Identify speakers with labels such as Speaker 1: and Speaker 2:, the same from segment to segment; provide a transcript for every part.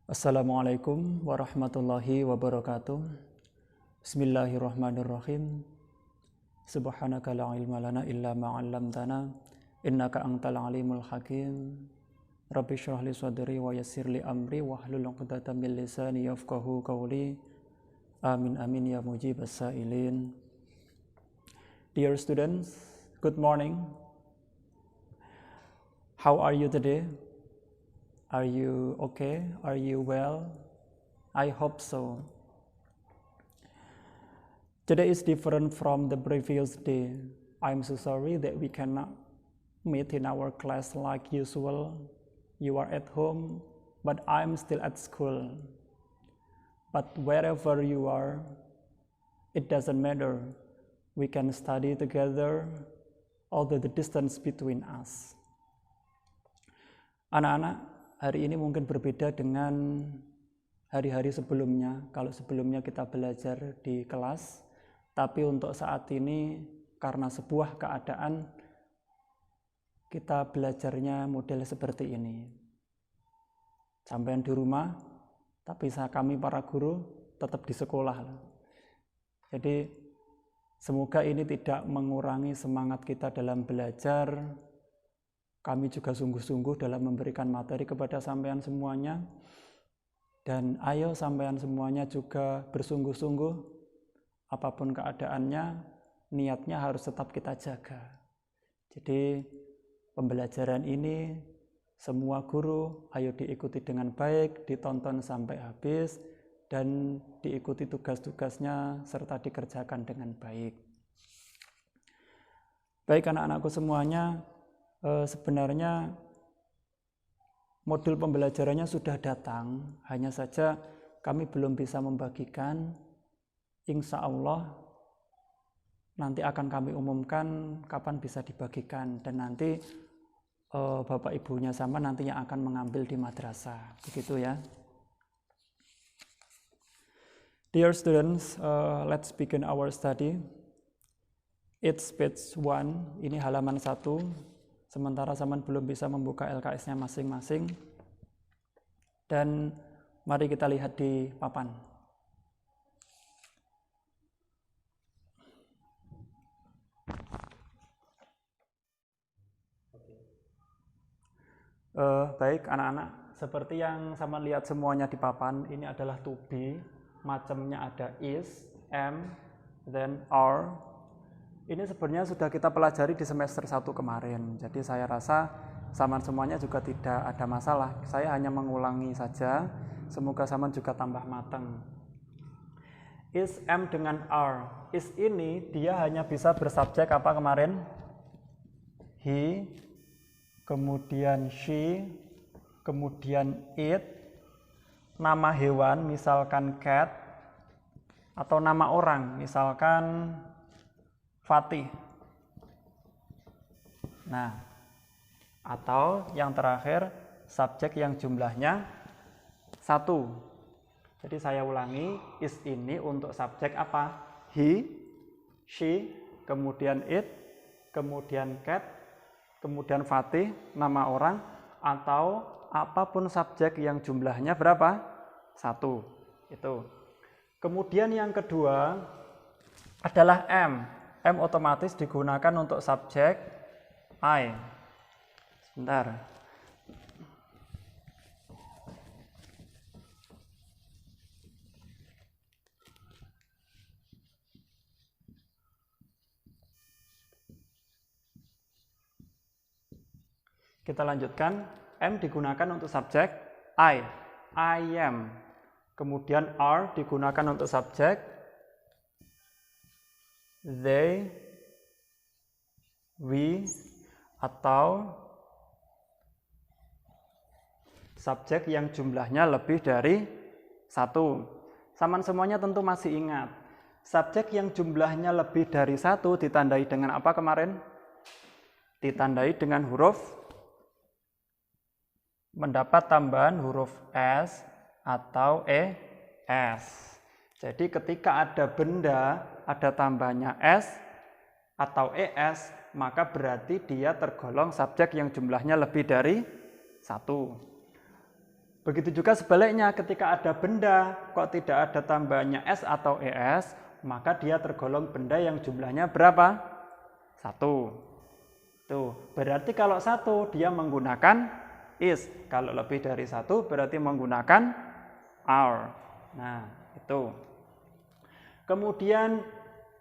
Speaker 1: Assalamualaikum warahmatullahi wabarakatuh. Bismillahirrahmanirrahim. Subhanaka la ilma lana illa ma 'allamtana innaka antal alimul hakim. Rabbi shrah li sadri wa yassir li amri wahlul 'uqdatam min lisani yafqahu qawli. Amin amin ya mujibas sailin. Dear students, good morning. How are you today? Are you okay? Are you well? I hope so. Today is different from the previous day. I'm so sorry that we cannot meet in our class like usual. You are at home, but I'm still at school. But wherever you are, it doesn't matter. We can study together, although the distance between us. Anak-anak, hari ini mungkin berbeda dengan hari-hari sebelumnya. Kalau sebelumnya kita belajar di kelas, tapi untuk saat ini karena sebuah keadaan kita belajarnya model seperti ini. Sampai di rumah, tapi kami para guru tetap di sekolah. Jadi semoga ini tidak mengurangi semangat kita dalam belajar. Kami juga sungguh-sungguh dalam memberikan materi kepada sampean semuanya. Dan ayo sampean semuanya juga bersungguh-sungguh. Apapun keadaannya, niatnya harus tetap kita jaga. Jadi pembelajaran ini semua guru ayo diikuti dengan baik, ditonton sampai habis, dan diikuti tugas-tugasnya serta dikerjakan dengan baik. Baik anak-anakku semuanya, sebenarnya modul pembelajarannya sudah datang, hanya saja kami belum bisa membagikan. Insya Allah nanti akan kami umumkan kapan bisa dibagikan, dan nanti Bapak Ibunya sama nantinya akan mengambil di madrasah, begitu ya. Dear students, let's begin our study. It's page 1, ini halaman 1. Sementara zaman belum bisa membuka LKS-nya masing-masing. Dan mari kita lihat di papan. Baik anak-anak, seperti yang sama lihat semuanya di papan, ini adalah to be. Macamnya ada is, am, then are. Ini sebenarnya sudah kita pelajari di semester 1 kemarin. Jadi saya rasa saman semuanya juga tidak ada masalah. Saya hanya mengulangi saja. Semoga saman juga tambah matang. Is, am dengan are. Is ini dia hanya bisa bersubjek apa kemarin? He, kemudian she, kemudian it. Nama hewan misalkan cat, atau nama orang misalkan Fatih. Nah, atau yang terakhir subjek yang jumlahnya 1. Jadi saya ulangi, is ini untuk subjek apa? He, she, kemudian it, kemudian cat, kemudian Fatih, nama orang, atau apapun subjek yang jumlahnya berapa? 1. Itu. Kemudian yang kedua adalah am. M otomatis digunakan untuk subjek I. Sebentar. Kita lanjutkan. M digunakan untuk subjek I am. Kemudian are digunakan untuk subjek they, we, atau subjek yang jumlahnya lebih dari 1. Saman semuanya tentu masih ingat. Subjek yang jumlahnya lebih dari 1 ditandai dengan apa kemarin? Ditandai dengan huruf, mendapat tambahan huruf S atau ES. Jadi ketika ada benda, ada tambahnya S atau ES, maka berarti dia tergolong subjek yang jumlahnya lebih dari 1. Begitu juga sebaliknya, ketika ada benda kok tidak ada tambahannya S atau ES, maka dia tergolong benda yang jumlahnya berapa? 1. Tuh, berarti kalau 1 dia menggunakan is. Kalau lebih dari 1 berarti menggunakan are. Nah, itu. Kemudian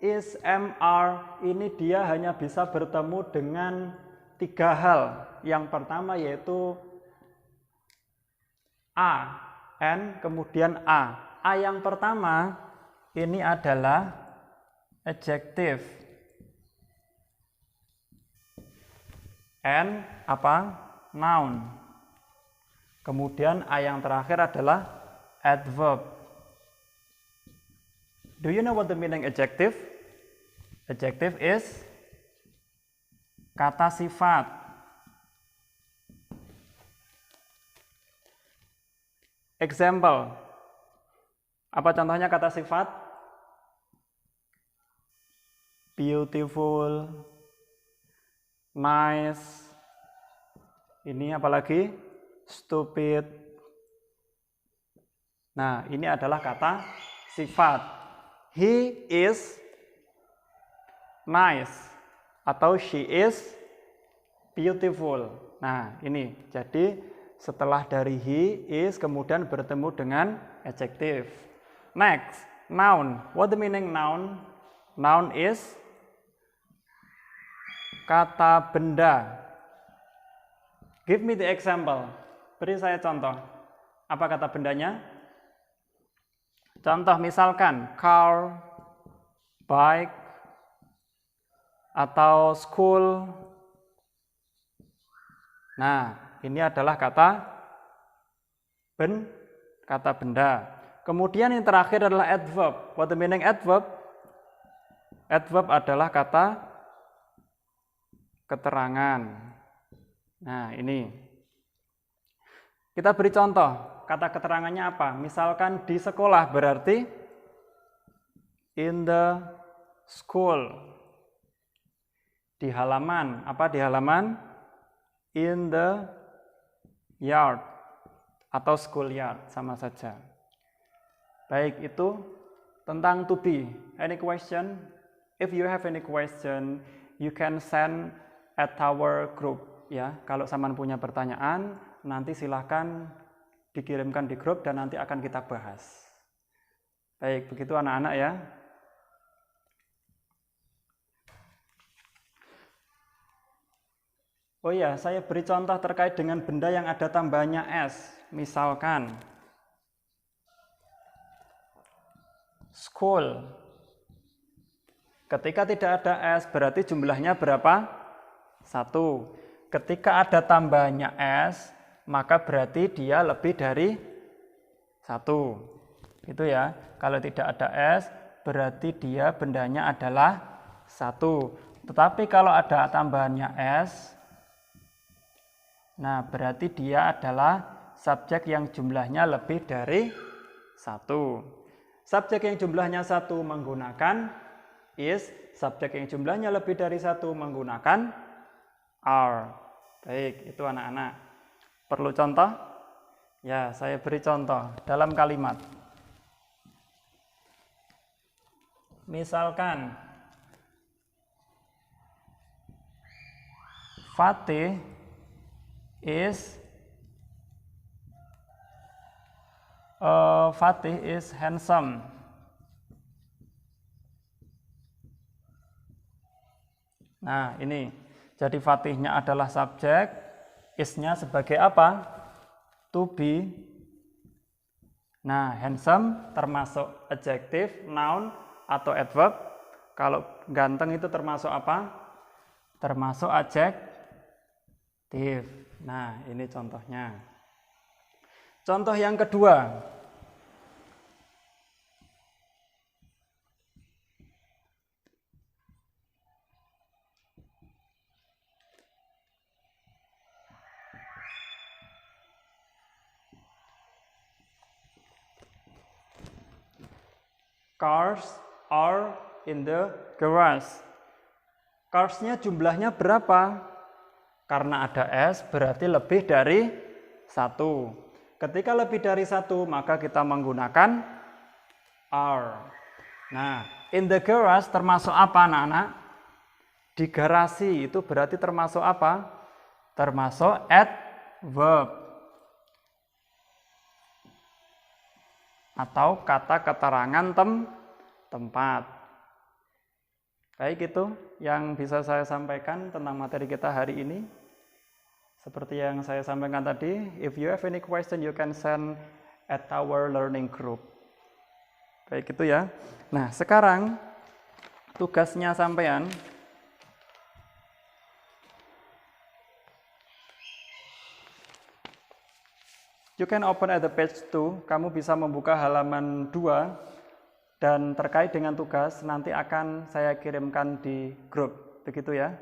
Speaker 1: is, am, are ini dia hanya bisa bertemu dengan 3 hal. Yang pertama yaitu A, N, kemudian A. A yang pertama ini adalah adjective. N apa? Noun. Kemudian A yang terakhir adalah adverb. Do you know what the meaning adjective? Adjective is kata sifat. Example. Apa contohnya kata sifat? Beautiful, nice. Ini apalagi? Stupid. Nah, ini adalah kata sifat. He is nice atau she is beautiful. Nah, ini. Jadi setelah dari he, is, kemudian bertemu dengan adjective. Next, noun. What the meaning noun? Noun is kata benda. Give me the example. Beri saya contoh. Apa kata bendanya? Contoh misalkan car, bike, atau school. Nah, ini adalah kata benda. Kemudian yang terakhir adalah adverb. What the meaning adverb? Adverb adalah kata keterangan. Nah, ini. Kita beri contoh. Kata keterangannya apa? Misalkan di sekolah berarti in the school. Di halaman. Apa di halaman? In the yard atau schoolyard, sama saja. Baik, itu tentang to be. Any question? If you have any question, you can send at our group. Ya, kalau saman punya pertanyaan, nanti silahkan dikirimkan di grup dan nanti akan kita bahas. Baik, begitu anak-anak ya. Oh ya, saya beri contoh terkait dengan benda yang ada tambahannya S. Misalkan, school. Ketika tidak ada S, berarti jumlahnya berapa? 1. Ketika ada tambahannya S, maka berarti dia lebih dari 1. Itu ya, kalau tidak ada S, berarti dia bendanya adalah 1. Tetapi kalau ada tambahannya S, nah, berarti dia adalah subjek yang jumlahnya lebih dari 1. Subjek yang jumlahnya 1 menggunakan is, subjek yang jumlahnya lebih dari 1 menggunakan are. Baik, itu anak-anak. Perlu contoh? Ya, saya beri contoh dalam kalimat. Misalkan, Fatih is handsome. Nah, ini. Jadi Fatihnya adalah subjek, is-nya sebagai apa? To be. Nah, handsome termasuk adjective, noun, atau adverb. Kalau ganteng itu termasuk apa? Termasuk adjective. Nah, ini contohnya. Contoh yang kedua. Cars are in the garage. Cars-nya jumlahnya berapa? Karena ada S berarti lebih dari 1. Ketika lebih dari satu, maka kita menggunakan are. Nah, in the garage termasuk apa anak-anak? Di garasi itu berarti termasuk apa? Termasuk adverb. Atau kata keterangan tempat. Baik, itu yang bisa saya sampaikan tentang materi kita hari ini. Seperti yang saya sampaikan tadi, if you have any question you can send at our learning group. Baik, itu ya. Nah, sekarang tugasnya sampean you can open at the page 2. Kamu bisa membuka halaman 2 dan terkait dengan tugas nanti akan saya kirimkan di grup. Begitu ya.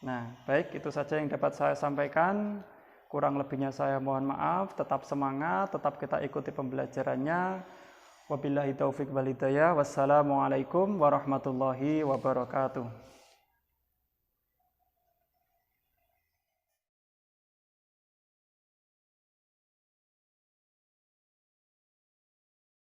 Speaker 1: Nah, baik, itu saja yang dapat saya sampaikan. Kurang lebihnya saya mohon maaf. Tetap semangat, tetap kita ikuti pembelajarannya. Wabillahi taufiq wal hidayah. Wassalamualaikum warahmatullahi wabarakatuh.